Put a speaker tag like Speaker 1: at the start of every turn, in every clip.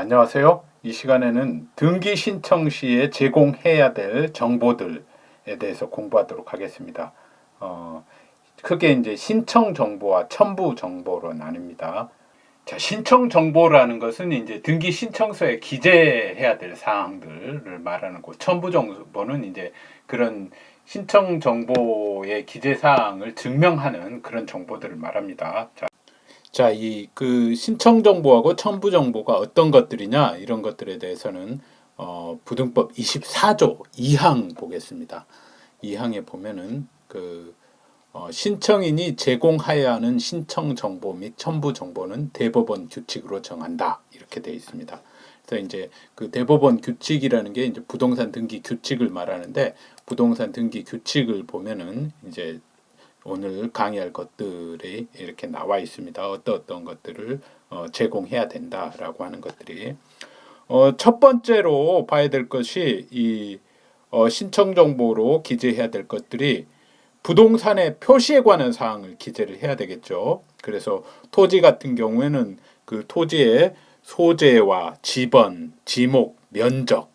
Speaker 1: 안녕하세요. 이 시간에는 등기 신청 시에 제공해야 될 정보들에 대해서 공부하도록 하겠습니다. 크게 이제 신청 정보와 첨부 정보로 나뉩니다. 자, 신청 정보라는 것은 이제 등기 신청서에 기재해야 될 사항들을 말하는 거고, 첨부 정보는 이제 그런 신청 정보의 기재 사항을 증명하는 그런 정보들을 말합니다. 자, 이 그 신청 정보하고 첨부 정보가 어떤 것들이냐 이런 것들에 대해서는 부등법 24조 2항 보겠습니다. 2항에 보면은 신청인이 제공하여야 하는 신청 정보 및 첨부 정보는 대법원 규칙으로 정한다 이렇게 되어 있습니다. 그래서 이제 그 대법원 규칙이라는 게 이제 부동산 등기 규칙을 말하는데, 부동산 등기 규칙을 보면은 이제 오늘 강의할 것들이 이렇게 나와 있습니다. 어떤 것들을 제공해야 된다라고 하는 것들이 첫 번째로 봐야 될 것이 이 신청 정보로 기재해야 될 것들이 부동산의 표시에 관한 사항을 기재를 해야 되겠죠. 그래서 토지 같은 경우에는 그 토지의 소재와 지번, 지목, 면적,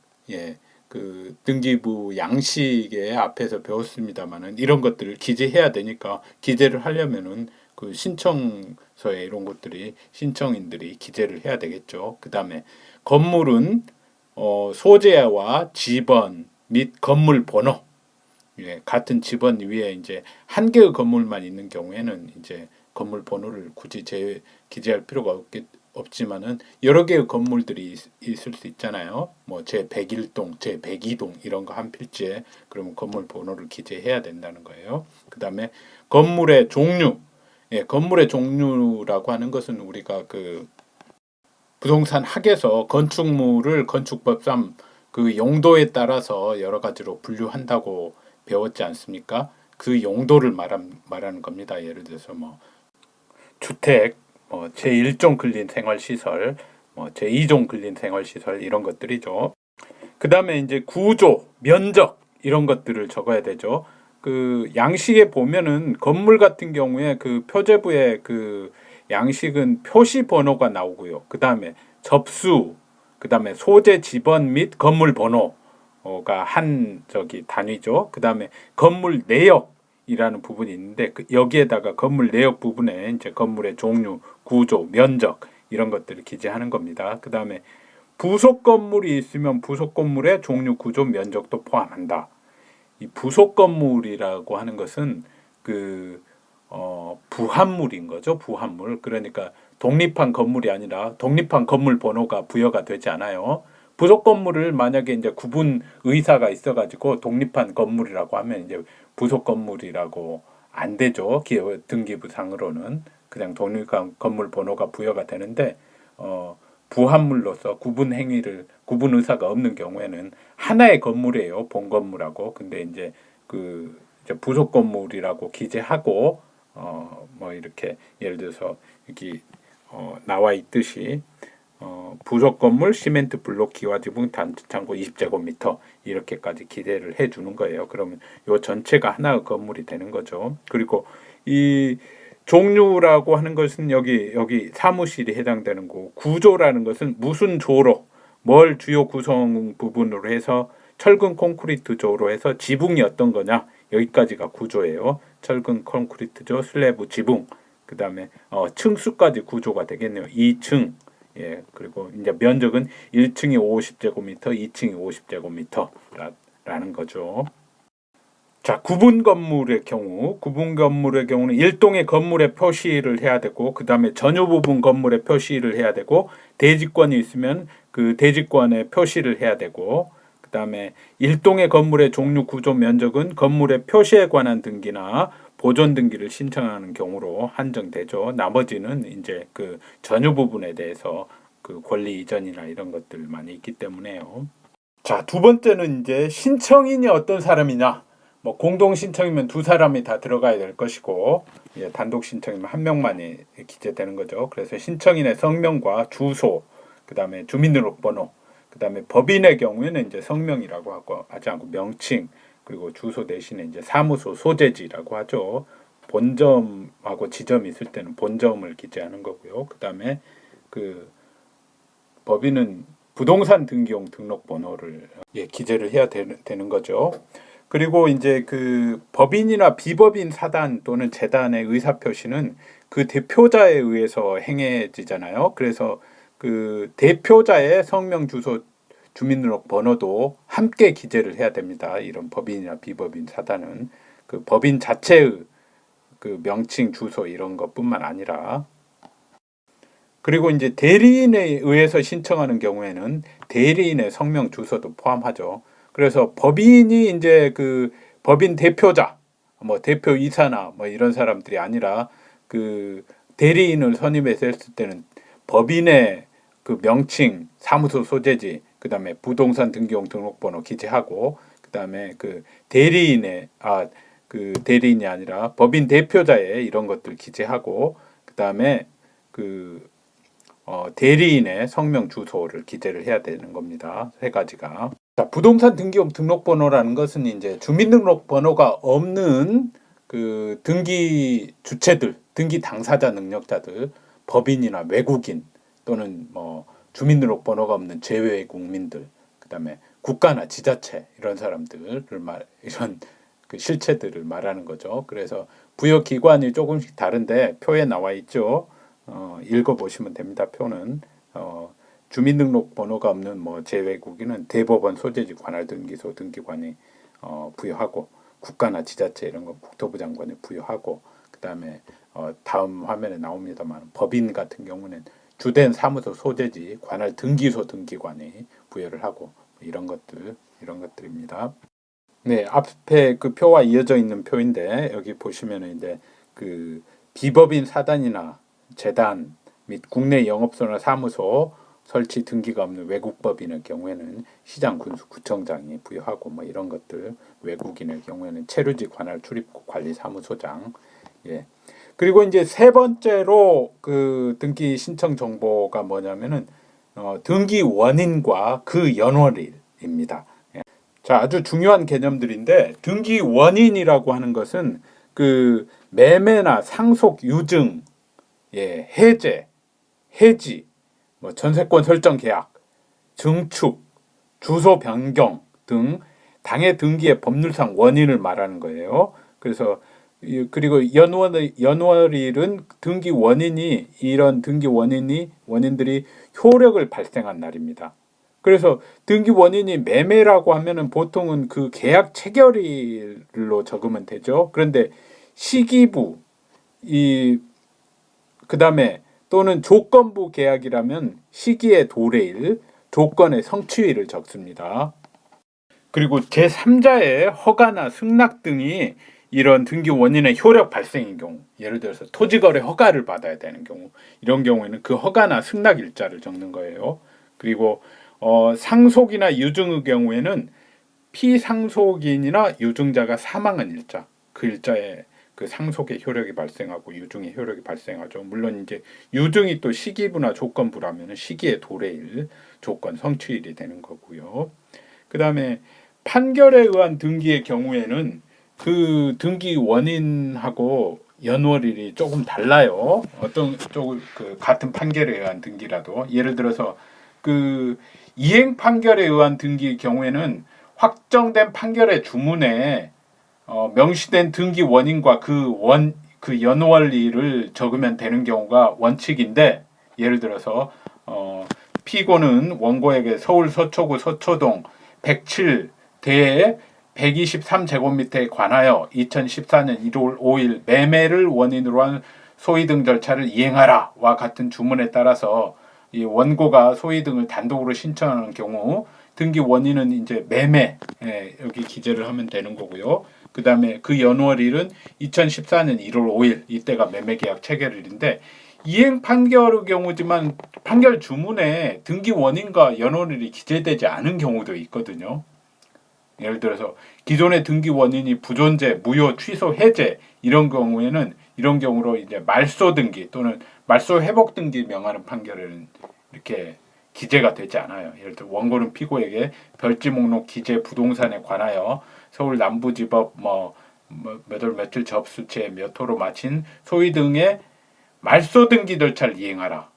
Speaker 1: 그 등기부 양식에 앞에서 배웠습니다만은 이런 것들을 기재해야 되니까, 기재를 하려면은 그 신청서에 이런 것들이 신청인들이 기재를 해야 되겠죠. 그 다음에 건물은 소재와 지번 및 건물 번호, 같은 지번 위에 이제 한 개의 건물만 있는 경우에는 이제 건물 번호를 굳이 기재할 필요가 없지만은 여러 개의 건물들이 있을 수 있잖아요. 뭐 제101동, 제102동 이런 거 한 필지에 그러면 건물 번호를 기재해야 된다는 거예요. 그 다음에 건물의 종류, 건물의 종류라고 하는 것은 우리가 그 부동산 학에서 건축물을 건축법상 그 용도에 따라서 여러 가지로 분류한다고 배웠지 않습니까? 그 용도를 말하는 겁니다. 예를 들어서 뭐 주택, 제1종 근린 생활시설, 제2종 근린 생활시설 이런 것들이죠. 그 다음에 이제 구조, 면적 이런 것들을 적어야 되죠. 그 양식에 보면은 건물 같은 경우에 그 표제부에 그 양식은 표시 번호가 나오고요. 그 다음에 접수, 그 다음에 소재 지번 및 건물 번호가 한 단위죠. 그 다음에 건물 내역이라는 부분이 있는데 여기에다가 건물 내역 부분에 이제 건물의 종류, 구조, 면적 이런 것들을 기재하는 겁니다. 그 다음에 부속 건물이 있으면 부속 건물의 종류, 구조, 면적도 포함한다. 이 부속 건물이라고 하는 것은 부합물인 거죠. 부합물. 그러니까 독립한 건물이 아니라 독립한 건물 번호가 부여가 되지 않아요. 부속 건물을 만약에 이제 구분 의사가 있어가지고 독립한 건물이라고 하면 이제 부속 건물이라고 안 되죠. 등기부상으로는 그냥 독립한 건물 번호가 부여가 되는데 부합물로서 구분 의사가 없는 경우에는 하나의 건물이에요. 본 건물하고. 근데 이제 부속 건물이라고 기재하고 뭐 이렇게 예를 들어서 여기 나와 있듯이 부속 건물 시멘트 블록 기와 지붕 단지 창고 20제곱미터 이렇게까지 기재를 해 주는 거예요. 그러면 요 전체가 하나의 건물이 되는 거죠. 그리고 이 종류라고 하는 것은 여기 사무실이 해당되는 거고, 구조라는 것은 무슨 조로 뭘 주요 구성 부분으로 해서 철근 콘크리트 조로 해서 지붕이 어떤 거냐, 여기까지가 구조예요. 철근 콘크리트 조, 슬래브 지붕, 그 다음에 층수까지 구조가 되겠네요. 2층. 그리고 이제 면적은 1층이 50제곱미터, 2층이 50제곱미터라는 거죠. 자, 구분 건물의 경우는 일동의 건물에 표시를 해야 되고, 그 다음에 전유 부분 건물에 표시를 해야 되고, 대지권이 있으면 그 대지권에 표시를 해야 되고, 그 다음에 일동의 건물의 종류, 구조, 면적은 건물의 표시에 관한 등기나 보존 등기를 신청하는 경우로 한정되죠. 나머지는 이제 그 전유 부분에 대해서 그 권리 이전이나 이런 것들 많이 있기 때문에요. 자, 두 번째는 이제 신청인이 어떤 사람이냐. 뭐 공동 신청이면 두 사람이 다 들어가야 될 것이고, 단독 신청이면 한 명만이 기재되는 거죠. 그래서 신청인의 성명과 주소, 그 다음에 주민등록번호, 그 다음에 법인의 경우에는 이제 성명이라고 하지 않고 명칭, 그리고 주소 대신에 이제 사무소 소재지라고 하죠. 본점하고 지점이 있을 때는 본점을 기재하는 거고요. 그 다음에 그 법인은 부동산 등기용 등록번호를 기재를 해야 되는 거죠. 그리고 이제 그 법인이나 비법인 사단 또는 재단의 의사표시는 그 대표자에 의해서 행해지잖아요. 그래서 그 대표자의 성명, 주소, 주민등록번호도 함께 기재를 해야 됩니다. 이런 법인이나 비법인 사단은 그 법인 자체의 그 명칭, 주소 이런 것뿐만 아니라, 그리고 이제 대리인에 의해서 신청하는 경우에는 대리인의 성명, 주소도 포함하죠. 그래서 법인이 이제 그 법인 대표자, 뭐 대표이사나 뭐 이런 사람들이 아니라 그 대리인을 선임해서 했을 때는 법인의 그 명칭, 사무소 소재지, 그다음에 부동산 등기용 등록번호 기재하고, 그다음에 그 대리인의 그 대리인이 아니라 법인 대표자의 이런 것들 기재하고, 그다음에 그 대리인의 성명, 주소를 기재를 해야 되는 겁니다. 세 가지가. 자, 부동산 등기용 등록번호라는 것은 이제 주민등록번호가 없는 그 등기 주체들, 등기 당사자 능력자들, 법인이나 외국인 또는 뭐 주민등록번호가 없는 재외국민들, 그다음에 국가나 지자체 이런 사람들을 이런 그 실체들을 말하는 거죠. 그래서 부여 기관이 조금씩 다른데 표에 나와 있죠. 읽어보시면 됩니다. 표는 주민등록번호가 없는 뭐 재외국인은 대법원 소재지 관할 등기소 등기관이 부여하고, 국가나 지자체 이런 건 국토부 장관이 부여하고, 그다음에 다음 화면에 나옵니다만 법인 같은 경우는 주된 사무소 소재지 관할 등기소 등기관이 부여를 하고, 이런 것들입니다. 네, 앞에 그 표와 이어져 있는 표인데, 여기 보시면은 이제 그 비법인 사단이나 재단 및 국내 영업소나 사무소 설치 등기가 없는 외국법인의 경우에는 시장, 군수, 구청장이 부여하고, 뭐 이런 것들, 외국인의 경우에는 체류지 관할 출입국 관리 사무소장. 그리고 이제 세 번째로 그 등기 신청 정보가 뭐냐면은 등기 원인과 그 연월일입니다. 자, 아주 중요한 개념들인데, 등기 원인이라고 하는 것은 그 매매나 상속, 유증, 해제, 해지, 뭐 전세권 설정 계약, 증축, 주소 변경 등 당해 등기의 법률상 원인을 말하는 거예요. 그래서 그리고 연월일은 등기 원인이, 이런 등기 원인들이 효력을 발생한 날입니다. 그래서 등기 원인이 매매라고 하면은 보통은 그 계약 체결일로 적으면 되죠. 그런데 시기부, 그다음에 또는 조건부 계약이라면 시기의 도래일, 조건의 성취일을 적습니다. 그리고 제3자의 허가나 승낙 등이 이런 등기 원인의 효력 발생인 경우, 예를 들어서 토지거래 허가를 받아야 되는 경우, 이런 경우에는 그 허가나 승낙 일자를 적는 거예요. 그리고 상속이나 유증의 경우에는 피상속인이나 유증자가 사망한 일자, 그 일자에 그 상속의 효력이 발생하고 유증의 효력이 발생하죠. 물론 이제 유증이 또 시기부나 조건부라면 시기의 도래일, 조건 성취일이 되는 거고요. 그 다음에 판결에 의한 등기의 경우에는 그 등기 원인하고 연월일이 조금 달라요. 어떤 쪽 그 같은 판결에 의한 등기라도, 예를 들어서 그 이행 판결에 의한 등기의 경우에는 확정된 판결의 주문에 명시된 등기 원인과 그 연월일을 적으면 되는 경우가 원칙인데, 예를 들어서 피고는 원고에게 서울 서초구 서초동 107 대 123제곱미터에 관하여 2014년 1월 5일 매매를 원인으로 한 소위 등 절차를 이행하라와 같은 주문에 따라서 이 원고가 소위 등을 단독으로 신청하는 경우 등기 원인은 이제 매매, 여기 기재를 하면 되는 거고요. 그 다음에 그 연월일은 2014년 1월 5일, 이때가 매매계약 체결일인데, 이행 판결의 경우지만 판결 주문에 등기 원인과 연월일이 기재되지 않은 경우도 있거든요. 예를 들어서 기존의 등기 원인이 부존재, 무효, 취소, 해제 이런 경우에는, 이런 경우로 이제 말소 등기 또는 말소 회복 등기 명하는 판결에는 이렇게 기재가 되지 않아요. 예를 들어 원고는 피고에게 별지 목록 기재 부동산에 관하여 서울 남부지법 몇 월 며칠 접수채 몇 호로 마친 소위 등의 말소 등기 절차를 이행하라.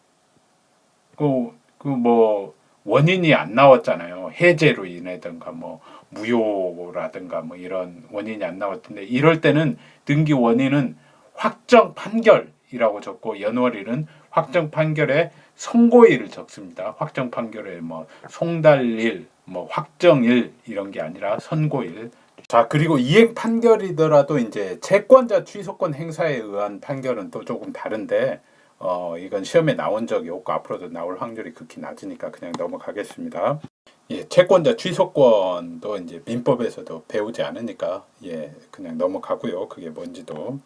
Speaker 1: 그 뭐 원인이 안 나왔잖아요. 해제로 인해든가 뭐 무효라든가 뭐 이런 원인이 안 나왔던데 이럴 때는 등기 원인은 확정 판결이라고 적고 연월일은 확정 판결에 선고일을 적습니다. 확정 판결에 뭐 송달일, 뭐 확정일 이런 게 아니라 선고일. 자, 그리고 이행 판결이더라도 이제 채권자 취소권 행사에 의한 판결은 또 조금 다른데 이건 시험에 나온 적이 없고 앞으로도 나올 확률이 극히 낮으니까 그냥 넘어가겠습니다. 예, 채권자 취소권도 이제 민법에서도 배우지 않으니까 예, 그냥 넘어가고요. 그게 뭔지도.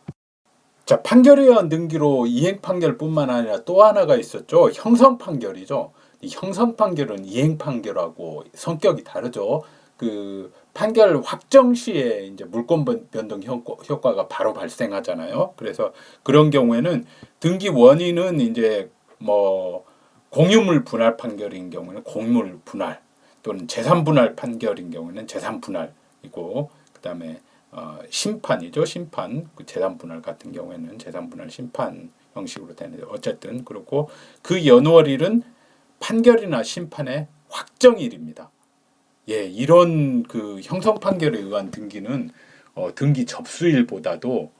Speaker 1: 자, 판결의원 등기로 이행 판결뿐만 아니라 또 하나가 있었죠. 형성 판결이죠. 이 형성 판결은 이행 판결하고 성격이 다르죠. 그 판결 확정 시에 이제 물권 변동 효과가 바로 발생하잖아요. 그래서 그런 경우에는 등기 원인은 이제 뭐 공유물 분할 판결인 경우는 공유물 분할 또는 재산 분할 판결인 경우는 재산 분할이고 그다음에 심판이죠. 심판. 그 재산 분할 같은 경우에는 재산 분할 심판 형식으로 되는데 어쨌든 그렇고 그 연월일은 판결이나 심판의 확정일입니다. 예, 이런 그 형성 판결에 의한 등기는 등기 접수일보다도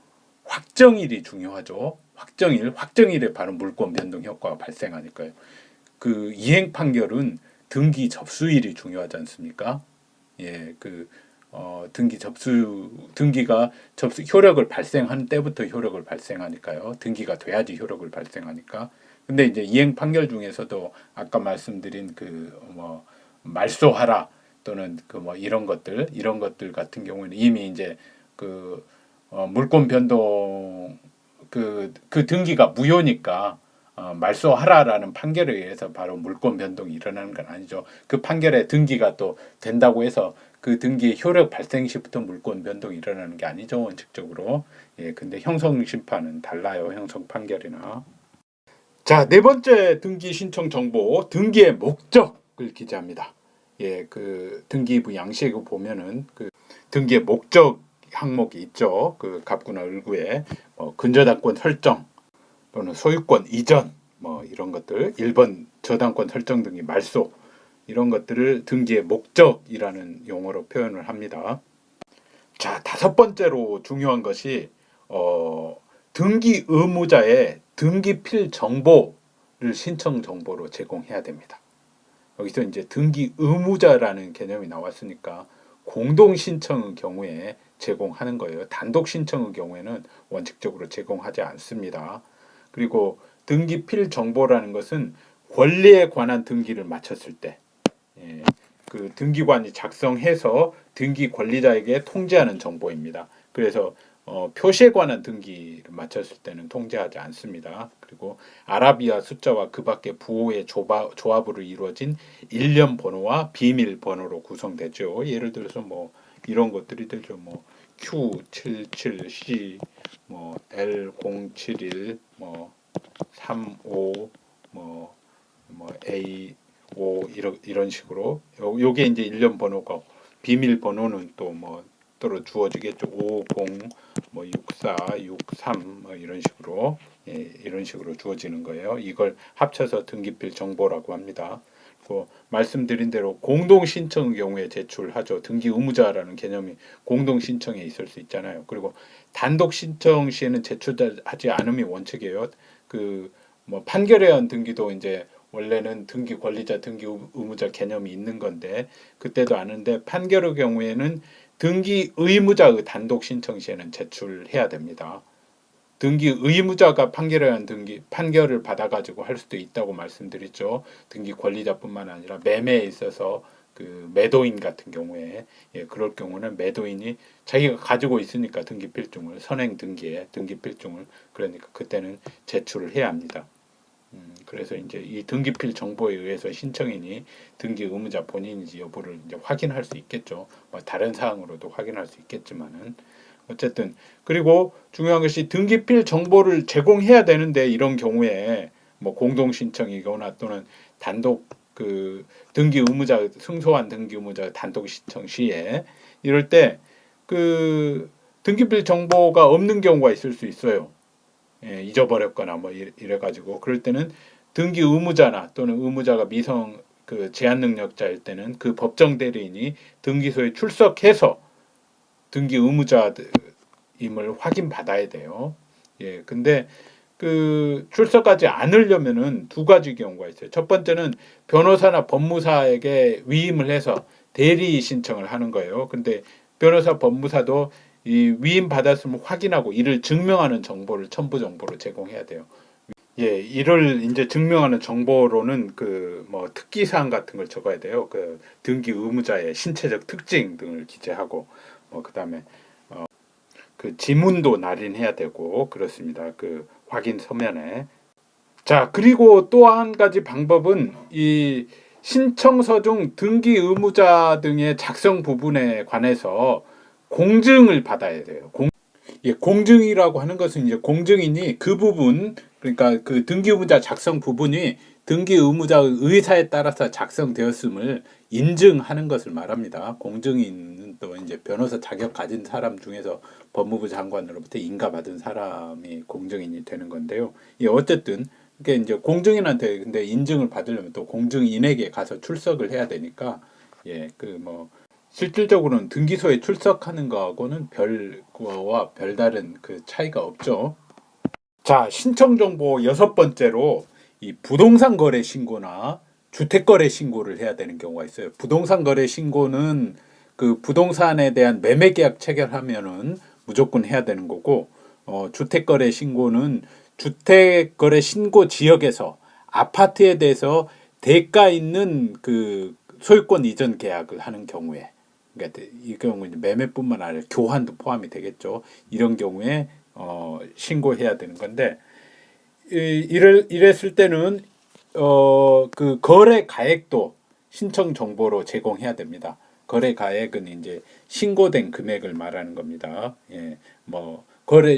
Speaker 1: 확정일이 중요하죠. 확정일에 바로 물권 변동 효과가 발생하니까요. 그 이행 판결은 등기 접수일이 중요하지 않습니까? 예, 등기가 접수 효력을 발생한 때부터 효력을 발생하니까요. 등기가 돼야지 효력을 발생하니까. 근데 이제 이행 판결 중에서도 아까 말씀드린 그 뭐 말소하라 또는 그 뭐 이런 것들 같은 경우는 이미 이제 그 물권 변동 그 등기가 무효니까 말소하라라는 판결에 의해서 바로 물권 변동이 일어나는 건 아니죠. 그 판결에 등기가 또 된다고 해서 그 등기의 효력 발생 시부터 물권 변동이 일어나는 게 아니죠. 원칙적으로. 예, 근데 형성 심판은 달라요. 형성 판결이나. 자, 네 번째 등기 신청 정보, 등기의 목적을 기재합니다. 예, 그 등기부 양식에 보면은 그 등기의 목적 항목이 있죠. 그 갑구나 을구에 근저당권 설정 또는 소유권 이전 뭐 이런 것들 1번 저당권 설정 등기 말소 이런 것들을 등기의 목적이라는 용어로 표현을 합니다. 자, 다섯 번째로 중요한 것이 등기 의무자의 등기필 정보를 신청 정보로 제공해야 됩니다. 여기서 이제 등기 의무자라는 개념이 나왔으니까 공동 신청의 경우에 제공하는 거예요. 단독 신청의 경우에는 원칙적으로 제공하지 않습니다. 그리고 등기필 정보라는 것은 권리에 관한 등기를 마쳤을 때 예, 그 등기관이 작성해서 등기 권리자에게 통지하는 정보입니다. 그래서 표시에 관한 등기를 마쳤을 때는 통지하지 않습니다. 그리고 아라비아 숫자와 그 밖의 부호의 조합으로 이루어진 일련 번호와 비밀 번호로 구성되죠. 예를 들어서 뭐 이런 것들이 되죠. 뭐 Q77C, 뭐 L071, 뭐 35, 뭐 A 이런 식으로 요게 이제 일련 번호가 비밀 번호는 또 뭐 따로 주어지겠죠. 50 뭐 64, 63 뭐 이런 식으로 이런 식으로 주어지는 거예요. 이걸 합쳐서 등기필 정보라고 합니다. 말씀드린 대로 공동 신청의 경우에 제출하죠. 등기 의무자라는 개념이 공동 신청에 있을 수 있잖아요. 그리고 단독 신청 시에는 제출하지 않음이 원칙이에요. 그 뭐 판결에 의한 등기도 이제 원래는 등기 권리자, 등기 의무자 개념이 있는 건데 그때도 아는데 판결의 경우에는 등기 의무자의 단독 신청 시에는 제출해야 됩니다. 등기 의무자가 판결에 의한 판결을 받아가지고 할 수도 있다고 말씀드렸죠. 등기 권리자뿐만 아니라 매매에 있어서 그 매도인 같은 경우에 그럴 경우는 매도인이 자기가 가지고 있으니까 등기 필증을 선행 등기에 등기 필증을 그러니까 그때는 제출을 해야 합니다. 그래서 이제 이 등기필 정보에 의해서 신청인이 등기 의무자 본인인지 여부를 이제 확인할 수 있겠죠. 뭐 다른 사항으로도 확인할 수 있겠지만은 어쨌든 그리고 중요한 것이 등기필 정보를 제공해야 되는데 이런 경우에 뭐 공동 신청이거나 또는 단독 그 등기 의무자 승소한 등기 의무자 단독 신청 시에 이럴 때 그 등기필 정보가 없는 경우가 있을 수 있어요. 잊어버렸거나 뭐 이래 가지고 그럴 때는 등기 의무자나 또는 의무자가 미성 그 제한 능력자일 때는 그 법정 대리인이 등기소에 출석해서 등기 의무자임을 확인받아야 돼요. 예, 근데 그 출석하지 않으려면은 두 가지 경우가 있어요. 첫 번째는 변호사나 법무사에게 위임을 해서 대리 신청을 하는 거예요. 근데 변호사, 법무사도 이 위임 받았음을 확인하고 이를 증명하는 정보를 첨부 정보로 제공해야 돼요. 예, 이를 이제 증명하는 정보로는 그 뭐 특기 사항 같은 걸 적어야 돼요. 그 등기 의무자의 신체적 특징 등을 기재하고 뭐 그다음에 그 지문도 날인해야 되고 그렇습니다. 그 확인 서면에. 자, 그리고 또 한 가지 방법은 이 신청서 중 등기 의무자 등의 작성 부분에 관해서 공증을 받아야 돼요. 예, 공증이라고 하는 것은 이제 공증인이 그 부분, 그러니까 그 등기 의무자 작성 부분이 등기 의무자의 의사에 따라서 작성되었음을 인증하는 것을 말합니다. 공증인은 또 이제 변호사 자격 가진 사람 중에서 법무부 장관으로부터 인가받은 사람이 공증인이 되는 건데요. 예, 어쨌든 그게 이제 공증인한테 근데 인증을 받으려면 또 공증인에게 가서 출석을 해야 되니까 예, 그 뭐 실질적으로는 등기소에 출석하는 거하고는 별거와 별다른 그 차이가 없죠. 자, 신청 정보 여섯 번째로 이 부동산 거래 신고나 주택 거래 신고를 해야 되는 경우가 있어요. 부동산 거래 신고는 그 부동산에 대한 매매 계약 체결하면은 무조건 해야 되는 거고, 주택 거래 신고는 주택 거래 신고 지역에서 아파트에 대해서 대가 있는 그 소유권 이전 계약을 하는 경우에, 그러니까 이 경우 이제 매매뿐만 아니라 교환도 포함이 되겠죠. 이런 경우에 신고해야 되는 건데 이랬을 때는 그 거래 가액도 신청 정보로 제공해야 됩니다. 거래 가액은 이제 신고된 금액을 말하는 겁니다. 예, 뭐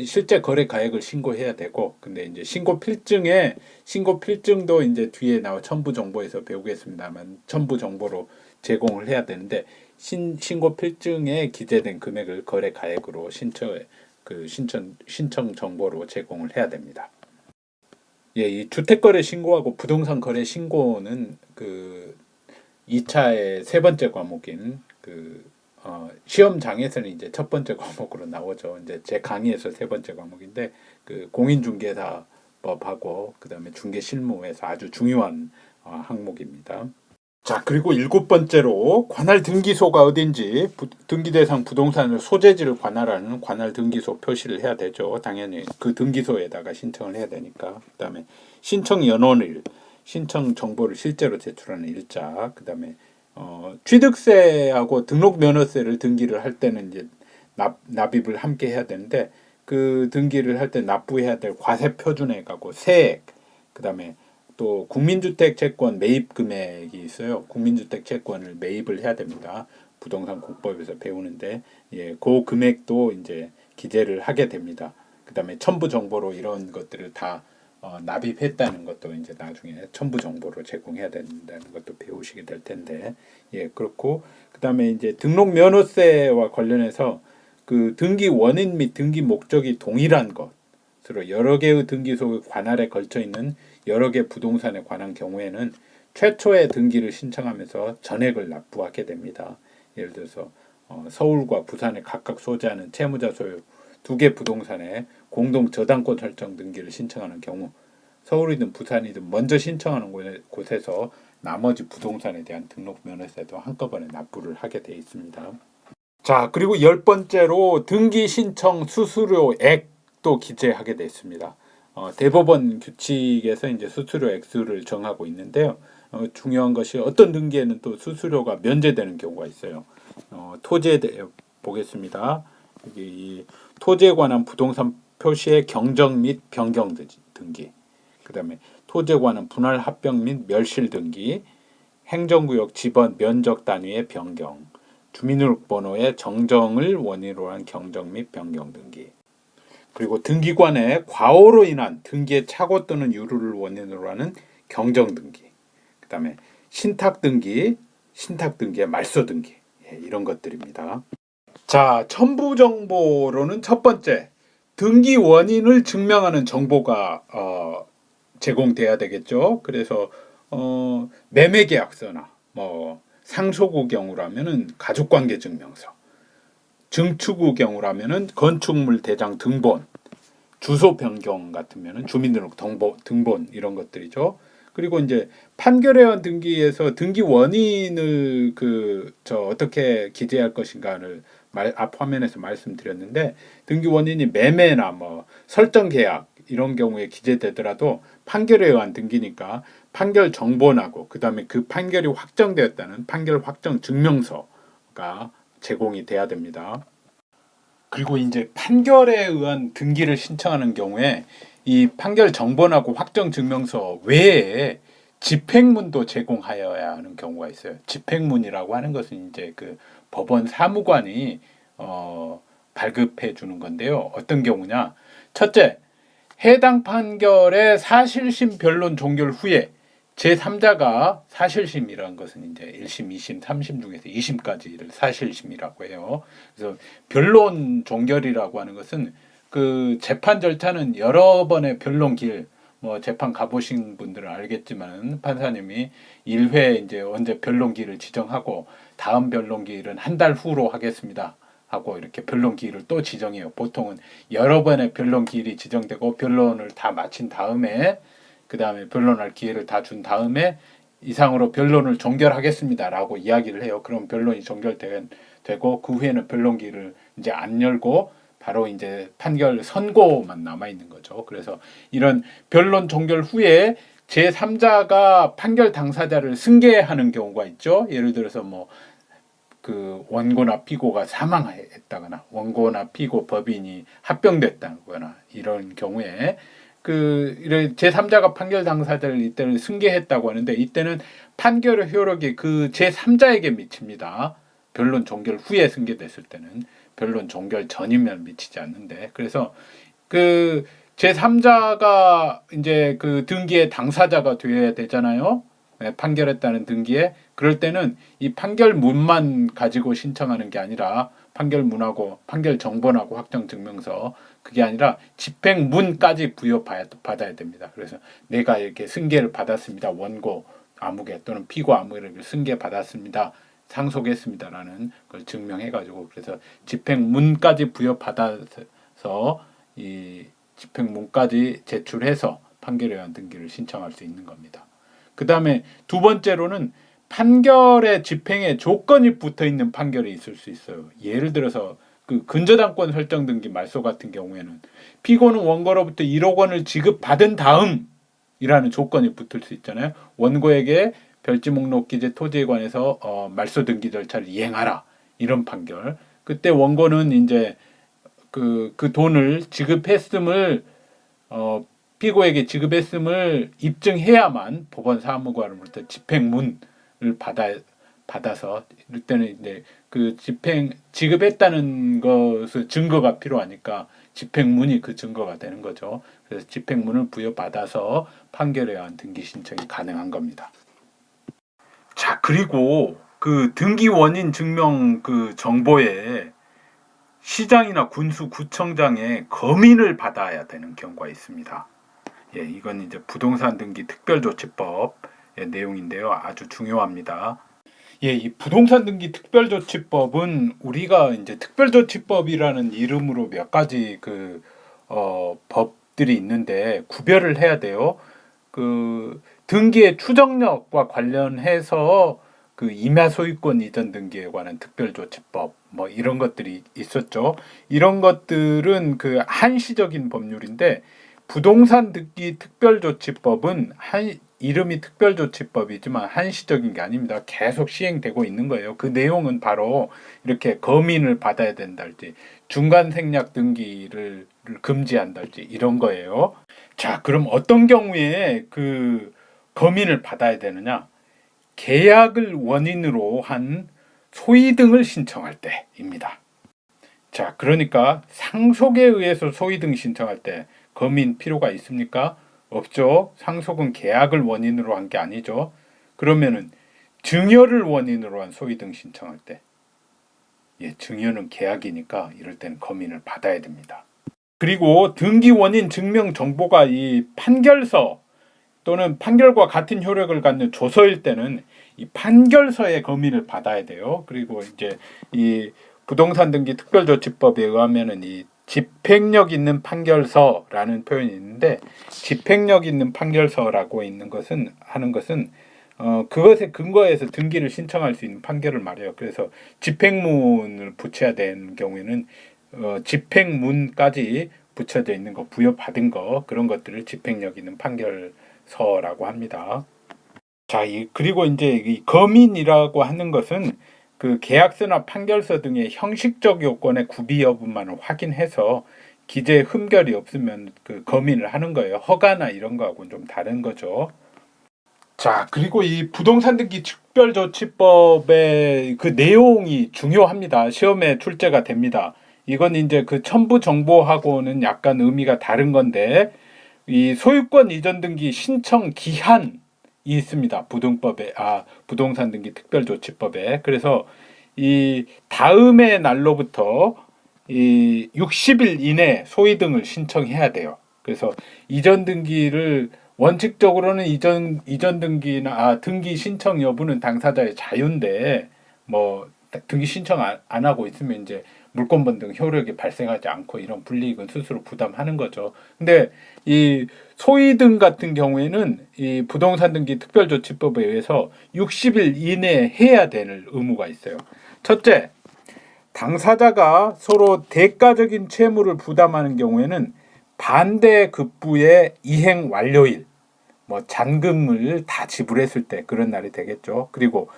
Speaker 1: 실제 거래 가액을 신고해야 되고, 근데 이제 신고 필증도 이제 뒤에 나와 첨부 정보에서 배우겠습니다만 첨부 정보로 제공을 해야 되는데 신고 필증에 기재된 금액을 거래 가액으로 신청 정보로 제공을 해야 됩니다. 예, 이 주택 거래 신고하고 부동산 거래 신고는 그 2차의 세 번째 과목인 시험장에서는 이제 첫 번째 과목으로 나오죠. 이제 제 강의에서 세 번째 과목인데 그 공인중개사법하고 그다음에 중개실무에서 아주 중요한 항목입니다. 자, 그리고 일곱 번째로 관할 등기소가 어딘지 등기대상 부동산을 소재지를 관할하는 관할 등기소 표시를 해야 되죠. 당연히 그 등기소에다가 신청을 해야 되니까. 그다음에 신청 연원일, 신청 정보를 실제로 제출하는 일자, 그다음에 취득세하고 등록 면허세를 등기를 할 때는 이제 납입을 함께 해야 되는데 그 등기를 할 때 납부해야 될 과세 표준액하고 세액, 그다음에 또 국민주택채권 매입 금액이 있어요. 국민주택채권을 매입을 해야 됩니다. 부동산 국법에서 배우는데 그 금액도 이제 기재를 하게 됩니다. 그다음에 첨부 정보로 이런 것들을 다 납입했다는 것도 이제 나중에 첨부 정보로 제공해야 된다는 것도 배우시게 될 텐데 그렇고 그다음에 이제 등록 면허세와 관련해서 그 등기 원인 및 등기 목적이 동일한 것으로 여러 개의 등기소 관할에 걸쳐 있는 여러 개 부동산에 관한 경우에는 최초의 등기를 신청하면서 전액을 납부하게 됩니다. 예를 들어서 서울과 부산에 각각 소재하는 채무자 소유 두 개 부동산에 공동 저당권 설정 등기를 신청하는 경우 서울이든 부산이든 먼저 신청하는 곳에서 나머지 부동산에 대한 등록 면허세도 한꺼번에 납부를 하게 돼 있습니다. 자, 그리고 열 번째로 등기 신청 수수료액도 기재하게 돼 있습니다. 대법원 규칙에서 이제 수수료 액수를 정하고 있는데요. 중요한 것이 어떤 등기에는 또 수수료가 면제되는 경우가 있어요. 토지에 대해 보겠습니다. 이 토지에 관한 부동산 표시의 경정 및 변경 등기, 그다음에 토지에 관한 분할 합병 및 멸실 등기, 행정구역 지번 면적 단위의 변경, 주민등록번호의 정정을 원인으로 한 경정 및 변경 등기, 그리고 등기관의 과오로 인한 등기의 착오 또는 유루를 원인으로 하는 경정 등기, 그다음에 신탁 등기의 말소 등기, 이런 것들입니다. 자, 첨부 정보로는 첫 번째 등기 원인을 증명하는 정보가 제공돼야 되겠죠. 그래서 매매계약서나 뭐 상속의 경우라면은 가족관계증명서, 증축의 경우라면은 건축물 대장 등본, 주소 변경 같으면은 주민등록 등본 이런 것들이죠. 그리고 이제 판결회원 등기에서 등기 원인을 어떻게 기재할 것인가를 앞 화면에서 말씀드렸는데, 등기 원인이 매매나 뭐 설정 계약 이런 경우에 기재되더라도 판결에 의한 등기니까 판결 정본하고 그다음에 그 판결이 확정되었다는 판결 확정 증명서가 제공이 돼야 됩니다. 그리고 이제 판결에 의한 등기를 신청하는 경우에 이 판결 정본하고 확정 증명서 외에 집행문도 제공하여야 하는 경우가 있어요. 집행문이라고 하는 것은 이제 그 법원 사무관이 발급해 주는 건데요. 어떤 경우냐? 첫째, 해당 판결의 사실심 변론 종결 후에 제3자가 사실심이라는 것은 이제 1심, 2심, 3심 중에서 2심까지를 사실심이라고 해요. 그래서 변론 종결이라고 하는 것은 그 재판 절차는 여러 번의 변론길, 뭐 재판 가보신 분들은 알겠지만 판사님이 1회 이제 언제 변론기를 지정하고 다음 변론기일은 한 달 후로 하겠습니다 하고 이렇게 변론기일을 또 지정해요. 보통은 여러 번의 변론기일이 지정되고 변론을 다 마친 다음에 그 다음에 변론할 기회를 다 준 다음에 이상으로 변론을 종결하겠습니다라고 이야기를 해요. 그럼 변론이 종결되고 그 후에는 변론기를 이제 안 열고 바로 이제 판결 선고만 남아 있는 거죠. 그래서 이런 변론 종결 후에 제3자가 판결 당사자를 승계하는 경우가 있죠. 예를 들어서 뭐 그 원고나 피고가 사망했다거나 원고나 피고 법인이 합병됐다거나 이런 경우에 그 제3자가 판결 당사자를 이때는 승계했다고 하는데, 이때는 판결의 효력이 그 제3자에게 미칩니다. 변론 종결 후에 승계됐을 때는, 변론 종결 전이면 미치지 않는데, 그래서 그 제3자가 이제 그 등기의 당사자가 되어야 되잖아요. 판결했다는 등기에. 그럴 때는 이 판결문만 가지고 신청하는 게 아니라 판결문하고 판결 정본하고 확정 증명서, 그게 아니라 집행문까지 부여받아야 됩니다. 그래서 내가 이렇게 승계를 받았습니다. 원고 아무개 또는 피고 아무개를 승계받았습니다. 상속했습니다라는 걸 증명해가지고, 그래서 집행문까지 부여받아서 이 집행문까지 제출해서 판결에 의한 등기를 신청할 수 있는 겁니다. 그 다음에 두 번째로는 판결의 집행에 조건이 붙어 있는 판결이 있을 수 있어요. 예를 들어서 그 근저당권 설정 등기 말소 같은 경우에는 피고는 원고로부터 1억 원을 지급받은 다음이라는 조건이 붙을 수 있잖아요. 원고에게 별지 목록 기재 토지에 관해서 말소 등기 절차를 이행하라, 이런 판결. 그때 원고는 이제 그 돈을 지급했음을 피고에게 지급했음을 입증해야만 법원 사무관으로부터 집행문을 받아서, 이럴 때는 이제 그 지급했다는 것의 증거가 필요하니까 집행문이 그 증거가 되는 거죠. 그래서 집행문을 부여받아서 판결에 의한 등기 신청이 가능한 겁니다. 자, 그리고 그 등기 원인 증명 그 정보에 시장이나 군수, 구청장의 검인을 받아야 되는 경우가 있습니다. 예, 이건 이제 부동산 등기 특별조치법의 내용인데요. 아주 중요합니다. 예, 이 부동산 등기 특별조치법은 우리가 이제 특별조치법이라는 이름으로 몇 가지 법들이 있는데 구별을 해야 돼요. 그 등기의 추정력과 관련해서 그 임야 소유권 이전 등기에 관한 특별조치법 뭐 이런 것들이 있었죠. 이런 것들은 그 한시적인 법률인데, 부동산 등기 특별조치법은 이름이 특별조치법이지만 한시적인 게 아닙니다. 계속 시행되고 있는 거예요. 그 내용은 바로 이렇게 검인을 받아야 된달지, 중간 생략 등기를 금지한달지 이런 거예요. 자, 그럼 어떤 경우에 그 검인을 받아야 되느냐? 계약을 원인으로 한 소위 등을 신청할 때입니다. 자, 그러니까 상속에 의해서 소위 등 신청할 때 검인 필요가 있습니까? 없죠. 상속은 계약을 원인으로 한 게 아니죠. 그러면은 증여를 원인으로 한 소위 등 신청할 때, 예, 증여는 계약이니까 이럴 때는 검인을 받아야 됩니다. 그리고 등기 원인 증명 정보가 이 판결서, 또는 판결과 같은 효력을 갖는 조서일 때는 이 판결서의 검인을 받아야 돼요. 그리고 이제 이 부동산 등기 특별조치법에 의하면은 이 집행력 있는 판결서라는 표현이 있는데, 집행력 있는 판결서라고 있는 것은 하는 것은 그것에 근거해서 등기를 신청할 수 있는 판결을 말해요. 그래서 집행문을 붙여야 되는 경우에는 집행문까지 붙여져 있는 거, 부여받은 거, 그런 것들을 집행력 있는 판결서라고 합니다. 자, 그리고 이제 이 검인이라고 하는 것은 그 계약서나 판결서 등의 형식적 요건의 구비 여부만을 확인해서 기재에 흠결이 없으면 그 검인을 하는 거예요. 허가나 이런 거하고는 좀 다른 거죠. 자, 그리고 이 부동산 등기 특별조치법의 그 내용이 중요합니다. 시험에 출제가 됩니다. 이건 이제 그 첨부 정보하고는 약간 의미가 다른 건데, 이 소유권 이전 등기 신청 기한이 있습니다. 부동산 등기 특별조치법에. 그래서 이 다음의 날로부터 이 60일 이내 소위 등을 신청해야 돼요. 그래서 이전 등기를 원칙적으로는 이전 등기나 등기 신청 여부는 당사자의 자유인데, 뭐 등기 신청 안 하고 있으면 이제 물권번 등 효력이 발생하지 않고 이런 불이익은 스스로 부담하는 거죠. 근데 이 소위 등 같은 경우에는 이 부동산 등기 특별조치법에 의해서 60일 이내에 해야 될 의무가 있어요. 첫째, 당사자가 서로 대가적인 채무를 부담하는 경우에는 반대 급부의 이행 완료일, 뭐 잔금을 다 지불했을 때 그런 날이 되겠죠. 그리고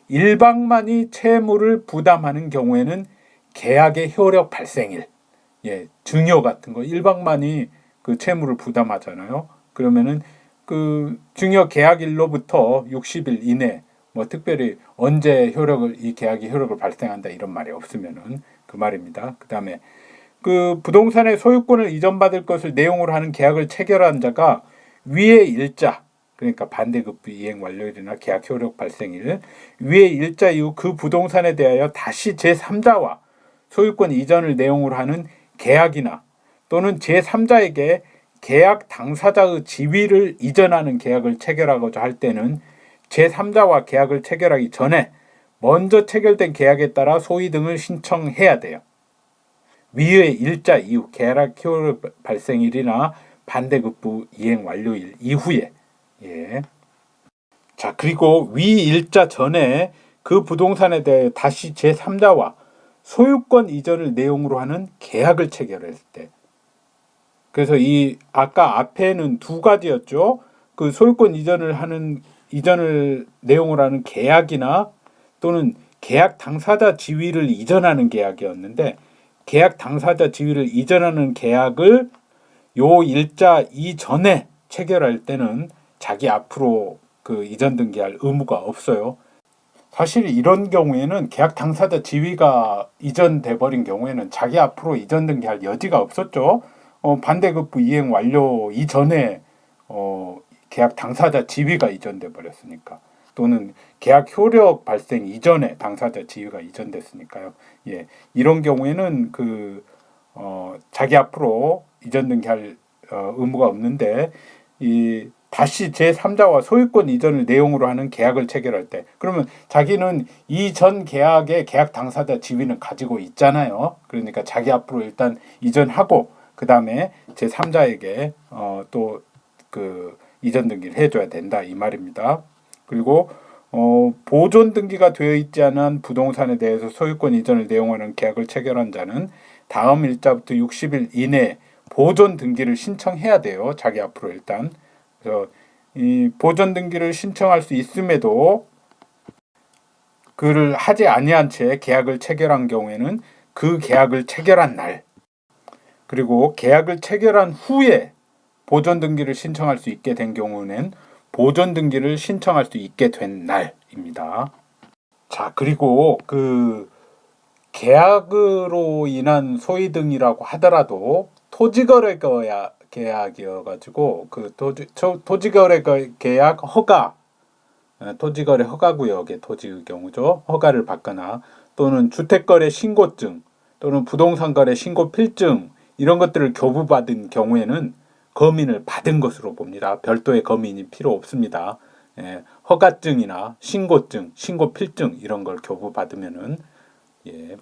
Speaker 1: 일방만이 채무를 부담하는 경우에는 계약의 효력 발생일, 증여 같은 거 일방만이 그 채무를 부담하잖아요. 그러면은 그 증여 계약일로부터 60일 이내, 뭐 특별히 언제 이 계약이 효력을 발생한다 이런 말이 없으면은 그 말입니다. 그다음에 그 부동산의 소유권을 이전받을 것을 내용으로 하는 계약을 체결한 자가 위의 일자, 그러니까 반대급부 이행 완료일이나 계약 효력 발생일, 위의 일자 이후 그 부동산에 대하여 다시 제3자와 소유권 이전을 내용으로 하는 계약이나 또는 제3자에게 계약 당사자의 지위를 이전하는 계약을 체결하고자 할 때는 제3자와 계약을 체결하기 전에 먼저 체결된 계약에 따라 소위 등을 신청해야 돼요. 위의 일자 이후 계약 효력 발생일이나 반대급부 이행 완료일 이후에. 자, 그리고 위 일자 전에 그 부동산에 대해 다시 제3자와 소유권 이전을 내용으로 하는 계약을 체결했을 때. 그래서 이 아까 앞에는 두 가지였죠. 그 소유권 이전을 내용으로 하는 계약이나 또는 계약 당사자 지위를 이전하는 계약이었는데, 계약 당사자 지위를 이전하는 계약을 요 일자 이전에 체결할 때는 자기 앞으로 그 이전 등기할 의무가 없어요. 사실 이런 경우에는 계약 당사자 지위가 이전돼 버린 경우에는 자기 앞으로 이전 등기할 여지가 없었죠. 반대급부 이행 완료 이전에 계약 당사자 지위가 이전돼 버렸으니까, 또는 계약 효력 발생 이전에 당사자 지위가 이전됐으니까요. 이런 경우에는 자기 앞으로 이전 등기할 의무가 없는데, 다시 제3자와 소유권 이전을 내용으로 하는 계약을 체결할 때, 그러면 자기는 이전 계약의 계약 당사자 지위는 가지고 있잖아요. 그러니까 자기 앞으로 일단 이전하고 그 다음에 제3자에게 또 그 이전 등기를 해줘야 된다 이 말입니다. 그리고 보존 등기가 되어 있지 않은 부동산에 대해서 소유권 이전을 내용하는 계약을 체결한 자는 다음 일자부터 60일 이내 보존 등기를 신청해야 돼요. 자기 앞으로 일단. 그래서 이 보존 등기를 신청할 수 있음에도 그를 하지 아니한 채 계약을 체결한 경우에는 그 계약을 체결한 날, 그리고 계약을 체결한 후에 보존 등기를 신청할 수 있게 된 경우는 보존 등기를 신청할 수 있게 된 날입니다. 자, 그리고 그 계약으로 인한 소위 등이라고 하더라도 토지거래 계약이어가지고 그 토지거래 계약 허가, 토지거래 허가구역의 토지의 경우죠. 허가를 받거나 또는 주택거래 신고증 또는 부동산거래 신고 필증 이런 것들을 교부받은 경우에는 검인을 받은 것으로 봅니다. 별도의 검인이 필요 없습니다. 예, 허가증이나 신고증, 신고필증 이런 걸 교부받으면은 예,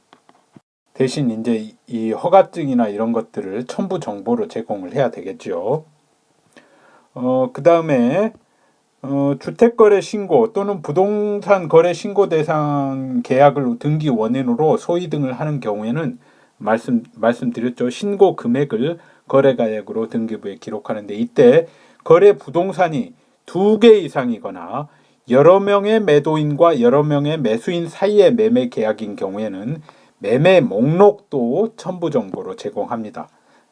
Speaker 1: 대신 이제 이 허가증이나 이런 것들을 첨부 정보로 제공을 해야 되겠죠. 그 다음에 주택거래 신고 또는 부동산 거래 신고 대상 계약을 등기 원인으로 소위 등을 하는 경우에는 말씀드렸죠. 신고 금액을 거래가액으로 등기부에 기록하는데 이때 거래 부동산이 2개 이상이거나 여러 명의 매도인과 여러 명의 매수인 사이의 매매 계약인 경우에는 매매 목록도 첨부 정보로 제공합니다.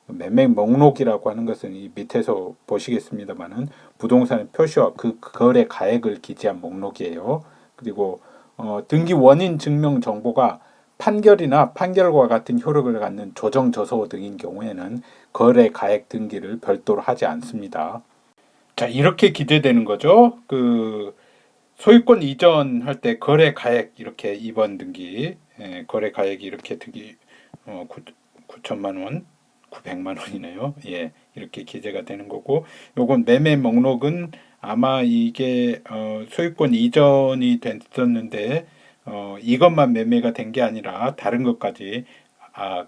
Speaker 1: 매매 목록이라고 하는 것은 이 밑에서 보시겠습니다만은 부동산의 표시와 그 거래 가액을 기재한 목록이에요. 그리고 등기 원인 증명 정보가 판결이나 판결과 같은 효력을 갖는 조정 저서 등인 경우에는 거래 가액 등기를 별도로 하지 않습니다. 자, 이렇게 기재되는 거죠. 그 소유권 이전할 때 거래 가액 이렇게 2번 등기, 거래 가액이 이렇게 등기 9천만 원, 900만 원이네요. 예, 이렇게 기재가 되는 거고, 요건 매매 목록은 아마 이게 소유권 이전이 됐었는데 이것만 매매가 된 게 아니라 다른 것까지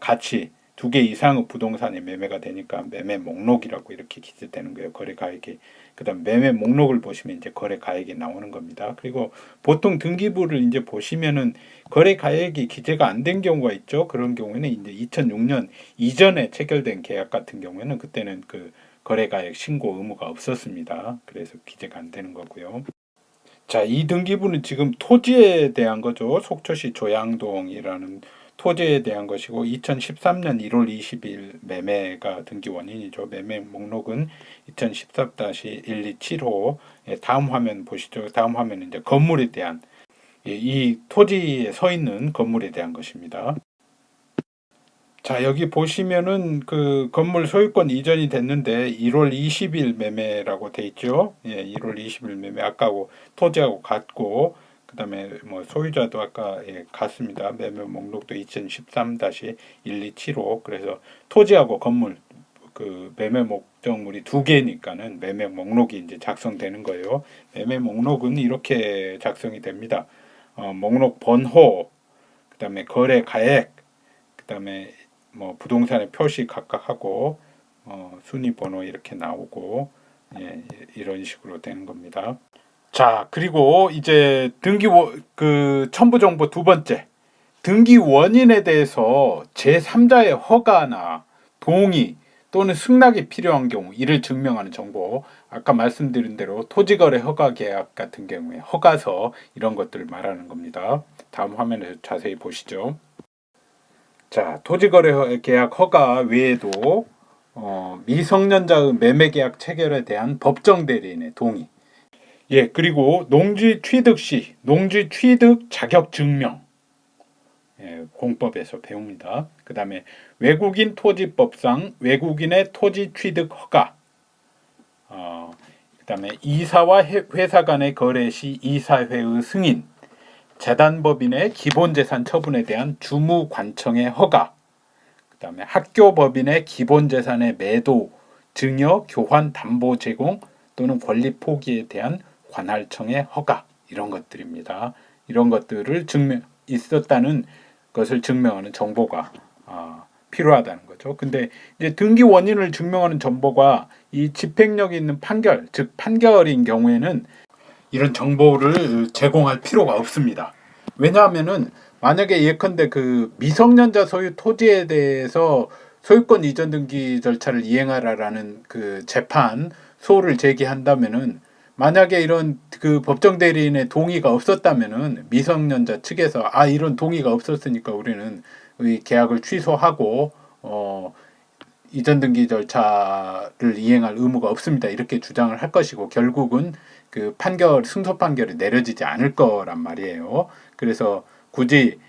Speaker 1: 같이 2개 이상의 부동산에 매매가 되니까 매매 목록이라고 이렇게 기재되는 거예요. 거래 가액이. 그다음 매매 목록을 보시면 이제 거래 가액이 나오는 겁니다. 그리고 보통 등기부를 이제 보시면은 거래 가액이 기재가 안 된 경우가 있죠. 그런 경우에는 이제 2006년 이전에 체결된 계약 같은 경우에는 그때는 그 거래 가액 신고 의무가 없었습니다. 그래서 기재가 안 되는 거고요. 자, 이 등기부는 지금 토지에 대한 거죠. 속초시 조양동이라는 토지에 대한 것이고 2013년 1월 20일 매매가 등기 원인이죠. 매매 목록은 2013-1275 다음 화면 보시죠. 다음 화면은 이제 건물에 대한 이 토지에 서 있는 건물에 대한 것입니다. 자, 여기 보시면은 그 건물 소유권 이전이 됐는데 1월 20일 매매라고 돼 있죠. 예, 1월 20일 매매 아까고 토지하고 같고 그다음에 뭐 소유자도 아까 같습니다. 매매 목록도 2013-1275 그래서 토지하고 건물 그 매매 목적물이 2개니까는 매매 목록이 이제 작성되는 거예요. 매매 목록은 이렇게 작성이 됩니다. 목록 번호, 그다음에 거래 가액, 그다음에 뭐 부동산의 표시 각각 하고 순위 번호 이렇게 나오고 이런 식으로 되는 겁니다. 자, 그리고 이제 그 첨부 정보 두 번째 등기 원인에 대해서 제3자의 허가나 동의 또는 승낙이 필요한 경우 이를 증명하는 정보 아까 말씀드린 대로 토지거래 허가 계약 같은 경우에 허가서 이런 것들을 말하는 겁니다. 다음 화면에서 자세히 보시죠. 자, 토지거래 계약 허가 외에도 미성년자의 매매계약 체결에 대한 법정 대리인의 동의. 예, 그리고 농지 취득 시 농지 취득 자격 증명. 예, 공법에서 배웁니다. 그 다음에 외국인 토지법상 외국인의 토지 취득 허가. 그 다음에 이사와 회사 간의 거래 시 이사회의 승인. 재단법인의 기본재산 처분에 대한 주무관청의 허가, 그 다음에 학교법인의 기본재산의 매도, 증여, 교환, 담보 제공 또는 권리 포기에 대한 관할청의 허가 이런 것들입니다. 이런 것들을 있었다는 것을 증명하는 정보가 필요하다는 거죠. 근데 이제 등기 원인을 증명하는 정보가 이 집행력이 있는 판결, 즉 판결인 경우에는 이런 정보를 제공할 필요가 없습니다. 왜냐하면은 만약에 예컨대 그 미성년자 소유 토지에 대해서 소유권 이전 등기 절차를 이행하라라는 그 재판 소를 제기한다면은 만약에 이런 그 법정 대리인의 동의가 없었다면은 미성년자 측에서 이런 동의가 없었으니까 우리는 이 계약을 취소하고 이전 등기 절차를 이행할 의무가 없습니다. 이렇게 주장을 할 것이고 결국은 그 승소 판결이 내려지지 않을 거란 말이에요. 그래서 굳이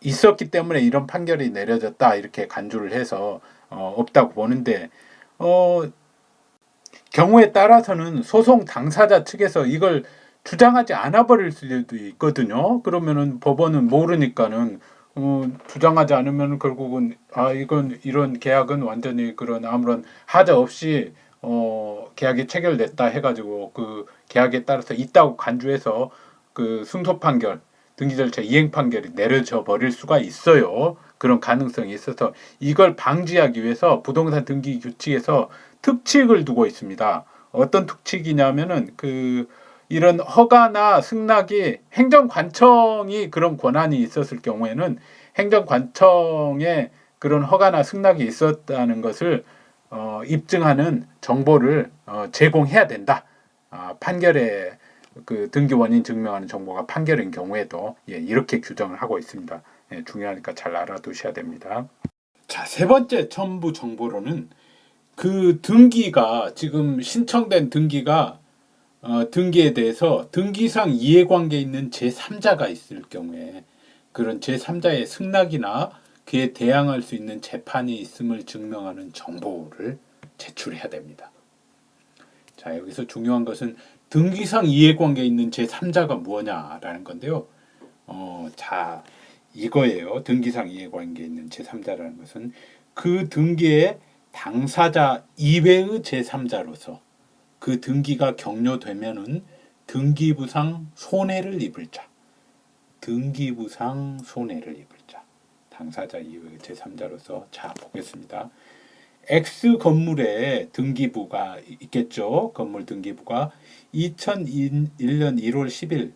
Speaker 1: 있었기 때문에 이런 판결이 내려졌다 이렇게 간주를 해서 없다고 보는데 경우에 따라서는 소송 당사자 측에서 이걸 주장하지 않아 버릴 수도 있거든요. 그러면은 법원은 모르니까는 주장하지 않으면 결국은 이건 이런 계약은 완전히 그런 아무런 하자 없이 계약이 체결됐다 해가지고 그 계약에 따라서 있다고 간주해서 그 승소 판결, 등기 절차 이행 판결이 내려져 버릴 수가 있어요. 그런 가능성이 있어서 이걸 방지하기 위해서 부동산 등기 규칙에서 특칙을 두고 있습니다. 어떤 특칙이냐면은 이런 허가나 승낙이 행정관청이 그런 권한이 있었을 경우에는 행정관청에 그런 허가나 승낙이 있었다는 것을 입증하는 정보를 제공해야 된다. 판결에 그 등기 원인 증명하는 정보가 판결인 경우에도 이렇게 규정을 하고 있습니다. 중요하니까 잘 알아두셔야 됩니다. 자, 세 번째 첨부 정보로는 그 등기가 지금 신청된 등기가 등기에 대해서 등기상 이해관계 있는 제3자가 있을 경우에 그런 제3자의 승낙이나 그에 대항할 수 있는 재판이 있음을 증명하는 정보를 제출해야 됩니다. 자, 여기서 중요한 것은 등기상 이해관계 있는 제3자가 뭐냐라는 건데요. 자, 이거예요. 등기상 이해관계 있는 제3자라는 것은 그 등기의 당사자 이외의 제3자로서 그 등기가 격려되면은 등기부상 손해를 입을 자, 등기부상 손해를 입을 자, 당사자 이외의 제3자로서 자 보겠습니다. X 건물에 등기부가 있겠죠. 건물 등기부가 2001년 1월 10일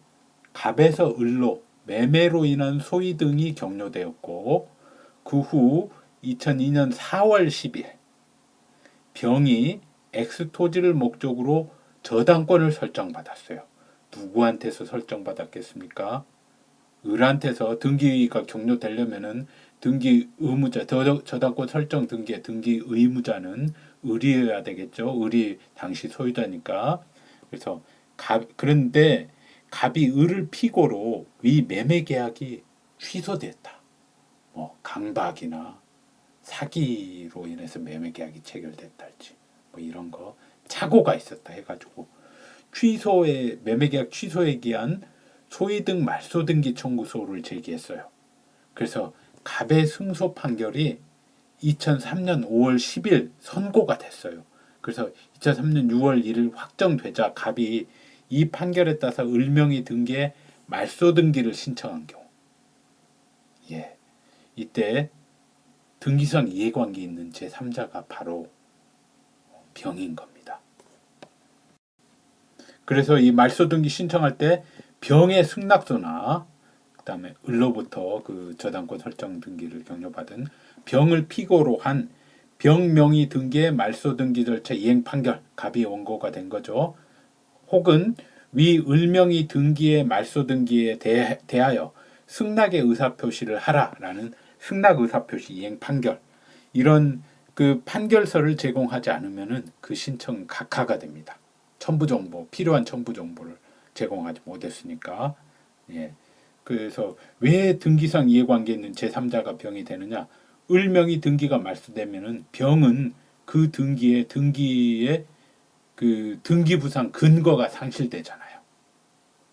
Speaker 1: 갑에서 을로 매매로 인한 소위 등이 격려되었고 그 후 2002년 4월 10일 병이 X 토지를 목적으로 저당권을 설정받았어요. 누구한테서 설정받았겠습니까? 을한테서 등기가 격려되려면은 등기 의무자 저당권 설정 등기의 등기 의무자는 을이어야 되겠죠. 을이 당시 소유자니까. 그래서 그런데 갑이 을을 피고로 위 매매 계약이 취소됐다. 뭐 강박이나 사기로 인해서 매매 계약이 체결됐다 할지 뭐 이런 거 착오가 있었다 해가지고 취소의 매매 계약 취소에 기한 소위등 말소등기 청구소를 제기했어요. 그래서 갑의 승소 판결이 2003년 5월 10일 선고가 됐어요. 그래서 2003년 6월 1일 확정되자 갑이 이 판결에 따라서 을명의 등기에 말소등기를 신청한 경우 이때 등기상 이해관계 있는 제3자가 바로 병인 겁니다. 그래서 이 말소등기 신청할 때 병의 승낙서나 그다음에 을로부터 그 저당권 설정 등기를 격려받은 병을 피고로 한 병명의 등기의 말소등기 절차 이행 판결 갑이 원고가 된 거죠. 혹은 위 을명의 등기의 말소등기에 대하여 승낙의 의사표시를 하라라는 승낙 의사표시 이행 판결 이런 그 판결서를 제공하지 않으면은 그 신청 각하가 됩니다. 첨부 정보 필요한 첨부 정보를 제공하지 못했으니까 그래서 왜 등기상 이해관계 있는 제3자가 병이 되느냐? 을명의 등기가 말소되면은 병은 그 등기의 그 등기부상 근거가 상실되잖아요.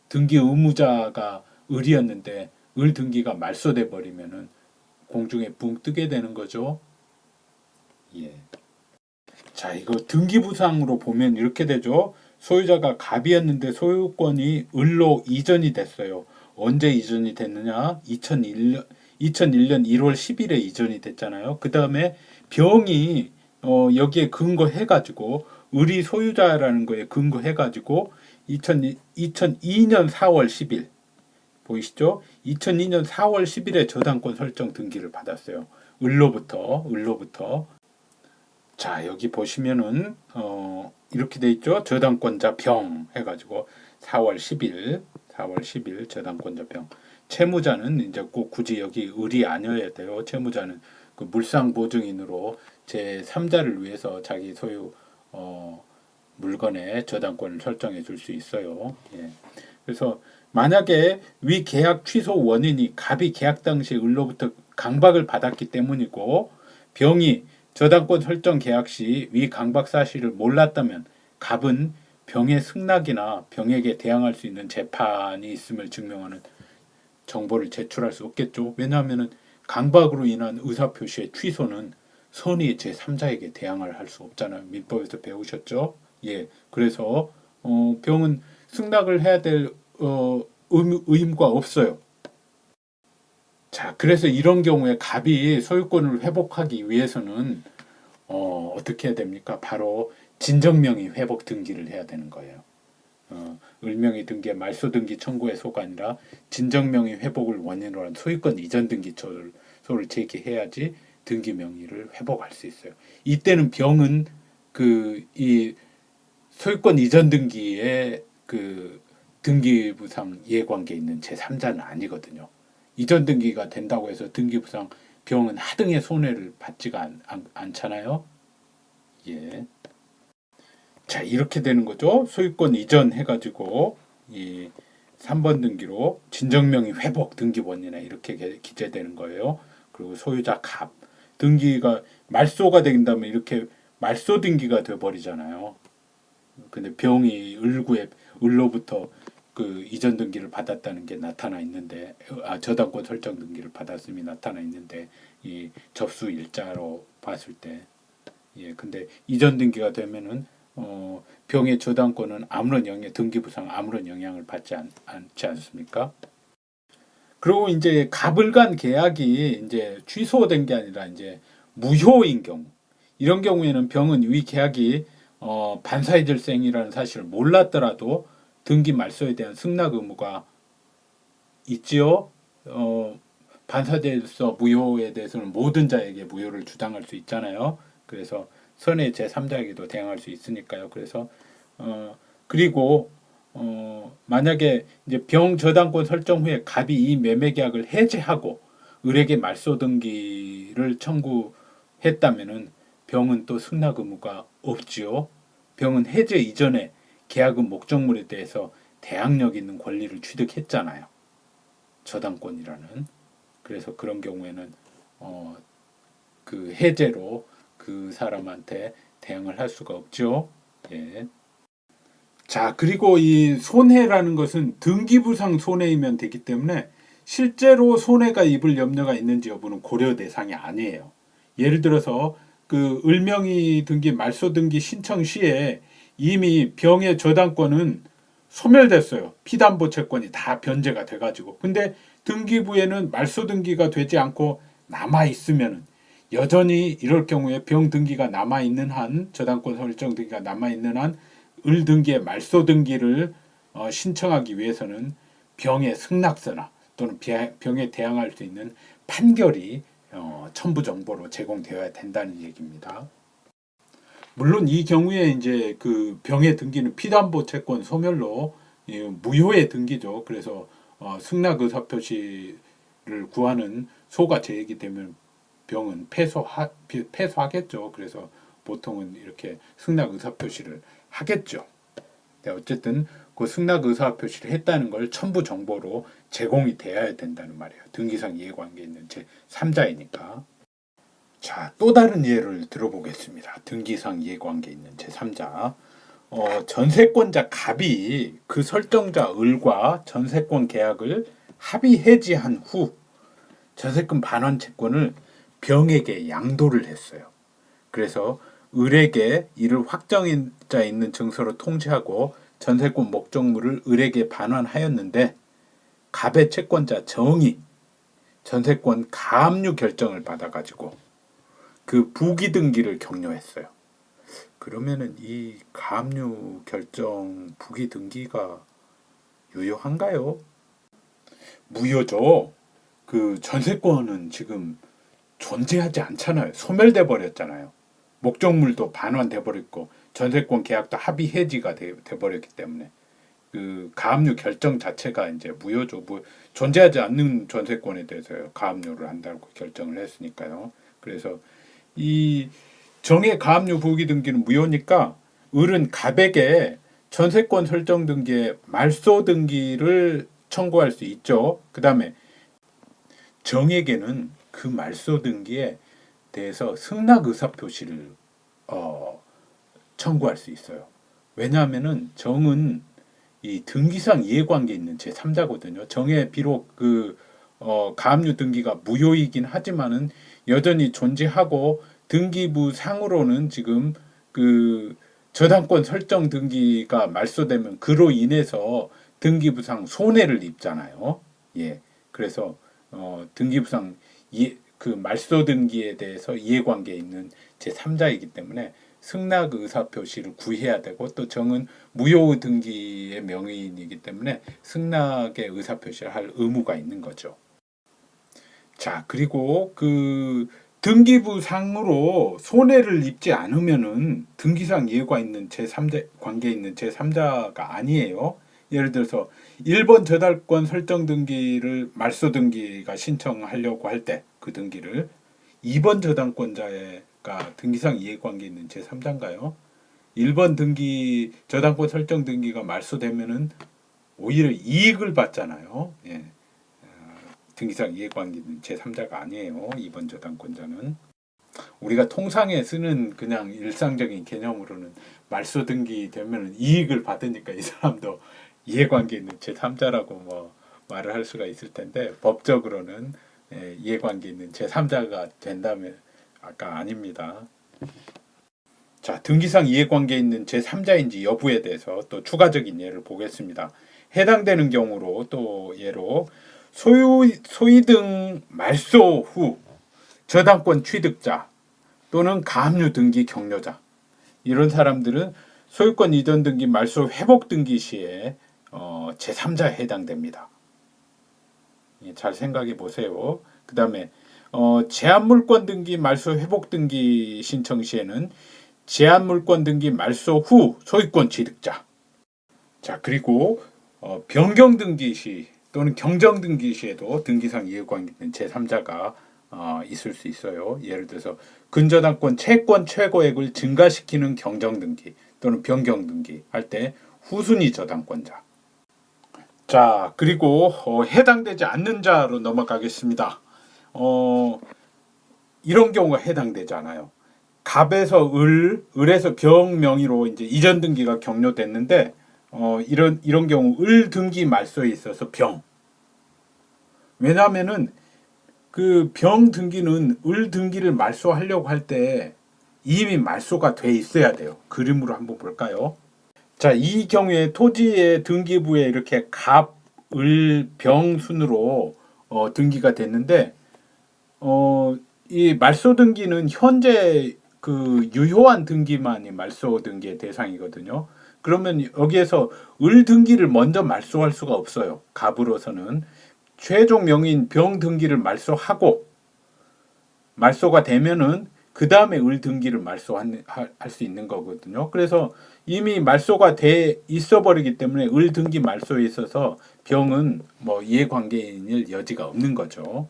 Speaker 1: 등기 의무자가 을이었는데 을 등기가 말소돼 버리면은 공중에 붕 뜨게 되는 거죠. 자, 이거 등기부상으로 보면 이렇게 되죠. 소유자가 갑이었는데 소유권이 을로 이전이 됐어요. 언제 이전이 됐느냐? 2001년 1월 10일에 이전이 됐잖아요. 그 다음에 병이 여기에 근거해가지고 을이 소유자라는 거에 근거해가지고 2002년 4월 10일 보이시죠? 2002년 4월 10일에 저당권 설정 등기를 받았어요. 을로부터. 자, 여기 보시면은 이렇게 돼 있죠. 저당권자 병 해가지고 4월 10일 저당권자 병. 채무자는 이제 꼭 굳이 여기 을이 아니어야 돼요. 채무자는 그 물상 보증인으로 제 3자를 위해서 자기 소유 물건에 저당권을 설정해 줄 수 있어요. 그래서 만약에 위 계약 취소 원인이 갑이 계약 당시 을로부터 강박을 받았기 때문이고 병이 저당권 설정 계약 시 위 강박 사실을 몰랐다면 갑은 병의 승낙이나 병에게 대항할 수 있는 재판이 있음을 증명하는 정보를 제출할 수 없겠죠. 왜냐하면은 강박으로 인한 의사표시의 취소는 선의 제3자에게 대항을 할 수 없잖아요. 민법에서 배우셨죠? 예, 그래서 병은 승낙을 해야 될 의무가 없어요. 자, 그래서 이런 경우에 갑이 소유권을 회복하기 위해서는 어떻게 해야 됩니까? 바로 진정명의 회복 등기를 해야 되는 거예요. 을명의 등기에 말소 등기 청구의 소가 아니라 진정명의 회복을 원인으로 한 소유권 이전 등기소를 제기해야지 등기 명의를 회복할 수 있어요. 이때는 병은 이 소유권 이전 등기에 등기부상 이해관계 있는 제3자는 아니거든요. 이전 등기가 된다고 해서 등기부상 병은 하등의 손해를 받지가 않잖아요. 예. 자, 이렇게 되는 거죠. 소유권 이전 해가지고 이 3번 등기로 진정명의 회복 등기 원인에 이렇게 기재되는 거예요. 그리고 소유자 갑 등기가 말소가 된다면 이렇게 말소 등기가 돼버리잖아요. 근데 병이 을로부터 이전 등기를 받았다는 게 나타나 있는데, 저당권 설정 등기를 받았음이 나타나 있는데 이 접수 일자로 봤을 때, 예, 근데 이전 등기가 되면은 병의 저당권은 등기부상 아무런 영향을 받지 않지 않습니까? 그리고 이제 갑을 간 계약이 이제 취소된 게 아니라 이제 무효인 경우, 이런 경우에는 병은 이 계약이 반사의 질생이라는 사실을 몰랐더라도 등기 말소에 대한 승낙 의무가 있지요. 반사질서 무효에 대해서는 모든 자에게 무효를 주장할 수 있잖아요. 그래서 선의 제3자에게도 대항할 수 있으니까요. 그래서 그리고 만약에 이제 병 저당권 설정 후에 갑이 이 매매 계약을 해지하고 을에게 말소 등기를 청구했다면은 병은 또 승낙 의무가 없지요. 병은 해제 이전에 계약은 목적물에 대해서 대항력 있는 권리를 취득했잖아요. 저당권이라는. 그래서 그런 경우에는 해제로 그 사람한테 대항을 할 수가 없죠. 예. 자, 그리고 이 손해라는 것은 등기부상 손해이면 되기 때문에 실제로 손해가 입을 염려가 있는지 여부는 고려 대상이 아니에요. 예를 들어서 을명의 등기 말소 등기 신청 시에 이미 병의 저당권은 소멸됐어요. 피담보 채권이 다 변제가 돼가지고. 근데 등기부에는 말소 등기가 되지 않고 남아 있으면 여전히 이럴 경우에 병 등기가 남아 있는 한, 저당권 설정 등기가 남아 있는 한 을 등기의 말소 등기를 신청하기 위해서는 병의 승낙서나 또는 병에 대항할 수 있는 판결이 첨부 정보로 제공되어야 된다는 얘기입니다. 물론 이 경우에 이제 병의 등기는 피담보 채권 소멸로 무효의 등기죠. 그래서 승낙 의사 표시를 구하는 소가 제기되면 병은 패소하겠죠. 그래서 보통은 이렇게 승낙 의사 표시를 하겠죠. 어쨌든 그 승낙 의사 표시를 했다는 걸 첨부 정보로 제공이 돼야 된다는 말이에요. 등기상 이해관계 있는 제3자이니까. 자, 또 다른 예를 들어보겠습니다. 등기상 이해관계 있는 제3자. 전세권자 갑이 그 설정자 을과 전세권 계약을 합의 해지한 후 전세금 반환 채권을 병에게 양도를 했어요. 그래서 을에게 이를 확정자 있는 증서로 통지하고 전세권 목적물을 을에게 반환하였는데 갑의 채권자 정이 전세권 가압류 결정을 받아가지고 그 부기 등기를 격려했어요. 그러면은 이 가압류 결정 부기 등기가 유효한가요? 무효죠. 전세권은 지금 존재하지 않잖아요. 소멸돼 버렸잖아요. 목적물도 반환돼 버렸고 전세권 계약도 합의 해지가 돼 버렸기 때문에 가압류 결정 자체가 이제 무효죠. 존재하지 않는 전세권에 대해서 가압류를 한다고 결정을 했으니까요. 그래서 이 정의 가압류 부기 등기는 무효니까 을은 갑에게 전세권 설정 등기에 말소 등기를 청구할 수 있죠. 그 다음에 정에게는 그 말소 등기에 대해서 승낙 의사 표시를 청구할 수 있어요. 왜냐하면은 정은 이 등기상 이해관계 있는 제3자거든요. 정에 비록 가압류 등기가 무효이긴 하지만은 여전히 존재하고 등기부 상으로는 지금 그 저당권 설정 등기가 말소되면 그로 인해서 등기부상 손해를 입잖아요. 예. 그래서 등기부상 그 말소 등기에 대해서 이해관계 있는 제3자이기 때문에 승낙 의사표시를 구해야 되고 또 정은 무효 등기의 명의인이기 때문에 승낙의 의사표시를 할 의무가 있는 거죠. 자, 그리고 그 등기부상으로 손해를 입지 않으면은 등기상 이해가 있는 제3자 관계 있는 제3자가 아니에요. 예를 들어서 1번 저당권 설정 등기를 말소 등기가 신청하려고 할 때 그 등기를 2번 저당권자가 등기상 이해관계 있는 제3자인가요? 1번 등기 저당권 설정 등기가 말소되면은 오히려 이익을 받잖아요. 예. 등기상 이해관계 있는 제3자가 아니에요. 2번 저당권자는. 우리가 통상에 쓰는 그냥 일상적인 개념으로는 말소 등기 되면 이익을 받으니까 이 사람도 이해관계 있는 제3자라고 뭐 말을 할 수가 있을 텐데 법적으로는 이해관계 있는 제3자가 된다면 아까 아닙니다. 자, 등기상 이해관계 있는 제3자인지 여부에 대해서 또 추가적인 예를 보겠습니다. 해당되는 경우로 또 예로 소위 등 말소 후 저당권 취득자 또는 가압류 등기 격려자 이런 사람들은 소유권 이전 등기 말소 회복 등기 시에 제3자에 해당됩니다. 잘 생각해 보세요. 그 다음에 제한물권 등기 말소 회복 등기 신청 시에는 제한물권 등기 말소 후 소유권 취득자. 자, 그리고 변경 등기 시 또는 경정 등기 시에도 등기상 이해관계 있는 제3자가 있을 수 있어요. 예를 들어서 근저당권 채권 최고액을 증가시키는 경정 등기 또는 변경 등기 할 때 후순위 저당권자. 자, 그리고 해당되지 않는 자로 넘어가겠습니다. 이런 경우가 해당되지 않아요. 갑에서 을에서 병 명의로 이제 이전 등기가 격려됐는데 이런 경우 을 등기 말소에 있어서 병. 왜냐하면은 그 병 등기는 을 등기를 말소하려고 할 때 이미 말소가 돼 있어야 돼요. 그림으로 한번 볼까요? 자, 이 경우에 토지의 등기부에 이렇게 갑, 을, 병 순으로 등기가 됐는데 이 말소 등기는 현재 그 유효한 등기만이 말소 등기의 대상이거든요. 그러면 여기에서 을 등기를 먼저 말소할 수가 없어요. 갑으로서는 최종 명의인 병 등기를 말소하고 말소가 되면은 그 다음에 을 등기를 말소할 수 있는 거거든요. 그래서 이미 말소가 돼 있어 버리기 때문에 을 등기 말소에 있어서 병은 뭐 이해관계인일 여지가 없는 거죠.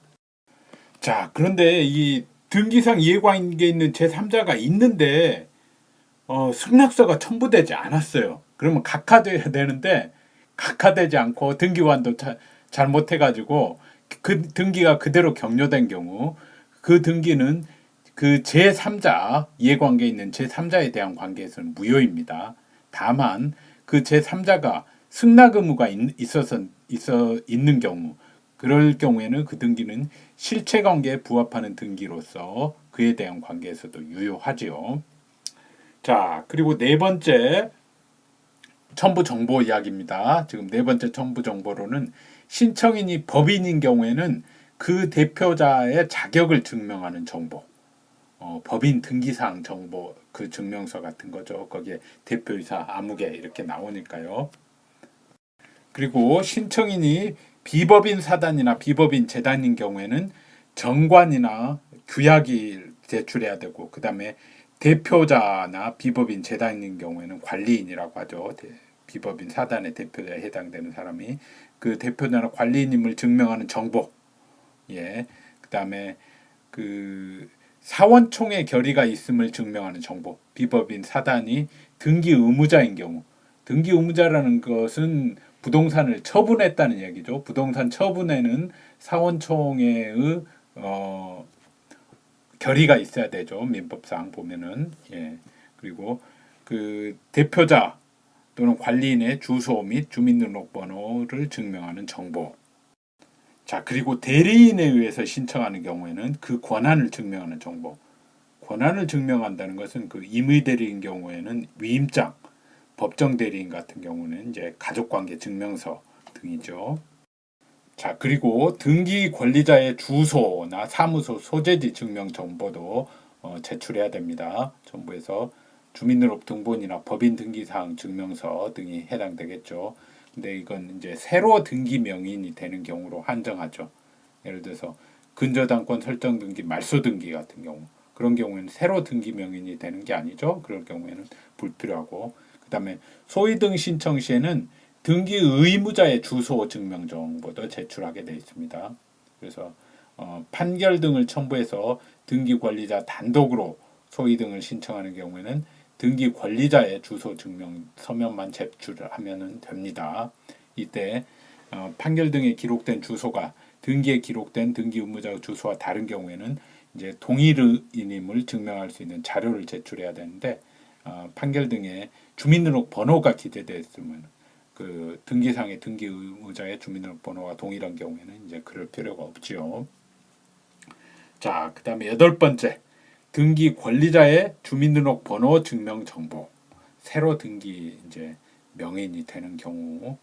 Speaker 1: 자, 그런데 이 등기상 이해관계 있는 제3자가 있는데 승낙서가 첨부되지 않았어요. 그러면 각하돼야 되는데 각하되지 않고 등기관도 잘못해가지고 그 등기가 그대로 격려된 경우 그 등기는 그 제3자 이해관계 있는 제3자에 대한 관계에서는 무효입니다. 다만 그 제3자가 승낙 의무가 있는 경우 그럴 경우에는 그 등기는 실체관계에 부합하는 등기로서 그에 대한 관계에서도 유효하지요. 자, 그리고 네 번째 첨부 정보 이야기입니다. 지금 네 번째 첨부 정보로는 신청인이 법인인 경우에는 그 대표자의 자격을 증명하는 정보, 법인 등기상 정보, 그 증명서 같은 거죠. 거기에 대표이사, 아무개 이렇게 나오니까요. 그리고 신청인이 비법인 사단이나 비법인 재단인 경우에는 정관이나 규약을 제출해야 되고 그 다음에 대표자나 비법인 재단인 경우에는 관리인이라고 하죠. 비법인 사단의 대표자에 해당되는 사람이 그 대표자나 관리인임을 증명하는 정보, 예, 그 다음에 그 사원총회 결의가 있음을 증명하는 정보, 비법인 사단이 등기 의무자인 경우, 등기 의무자라는 것은 부동산을 처분했다는 얘기죠. 부동산 처분에는 사원총회의 결의가 있어야 되죠. 민법상 보면은. 예. 그리고 그 대표자 또는 관리인의 주소 및 주민등록번호를 증명하는 정보. 자, 그리고 대리인에 의해서 신청하는 경우에는 그 권한을 증명하는 정보. 권한을 증명한다는 것은 그 임의 대리인 경우에는 위임장, 법정 대리인 같은 경우는 이제 가족관계 증명서 등이죠. 자, 그리고 등기 권리자의 주소나 사무소 소재지 증명 정보도 제출해야 됩니다. 정부에서 주민등록등본이나 법인 등기사항 증명서 등이 해당되겠죠. 근데 이건 이제 새로 등기 명인이 되는 경우로 한정하죠. 예를 들어서 근저당권 설정 등기, 말소 등기 같은 경우 그런 경우에는 새로 등기 명인이 되는 게 아니죠. 그럴 경우에는 불필요하고 그다음에 소위등 신청 시에는 등기 의무자의 주소 증명 정보도 제출하게 되어 있습니다. 그래서 판결 등을 첨부해서 등기 권리자 단독으로 소위등을 신청하는 경우에는 등기 권리자의 주소 증명 서면만 제출하면 됩니다. 이때 판결 등에 기록된 주소가 등기에 기록된 등기 의무자 주소와 다른 경우에는 이제 동일인임을 증명할 수 있는 자료를 제출해야 되는데 판결 등에 주민등록 번호가 기재되어 있으면 그 등기상의 등기 의무자의 주민등록번호와 동일한 경우에는 이제 그럴 필요가 없지요. 자, 그다음에 여덟 번째 등기 권리자의 주민등록번호 증명 정보. 새로 등기 이제 명인이 되는 경우로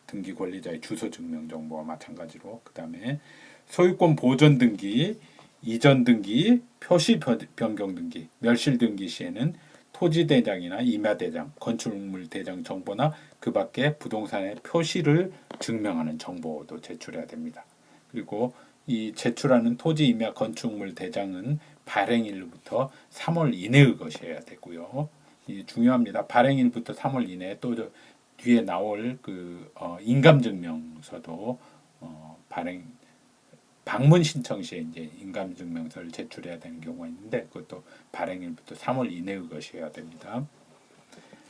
Speaker 1: 등기 권리자의 주소 증명 정보와 마찬가지로 그다음에 소유권 보존 등기, 이전 등기, 표시 변경 등기, 멸실 등기 시에는 토지 대장이나 임야 대장, 건축물 대장 정보나 그 밖에 부동산의 표시를 증명하는 정보도 제출해야 됩니다. 그리고 이 제출하는 토지 임야 건축물 대장은 발행일부터 3월 이내의 것이어야 되고요. 이 중요합니다. 발행일부터 3월 이내 또 뒤에 나올 그 인감증명서도 발행 방문 신청 시에 이제 인감증명서를 제출해야 되는 경우가 있는데 그것도 발행일부터 3월 이내의 것이어야 됩니다.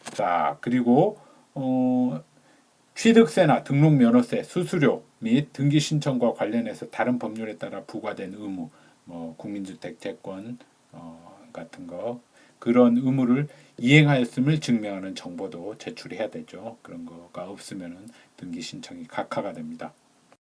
Speaker 1: 자, 그리고 취득세나 등록면허세, 수수료 및 등기 신청과 관련해서 다른 법률에 따라 부과된 의무, 국민주택 채권 같은 거 그런 의무를 이행하였음을 증명하는 정보도 제출해야 되죠. 그런 거가 없으면은 등기 신청이 각하가 됩니다.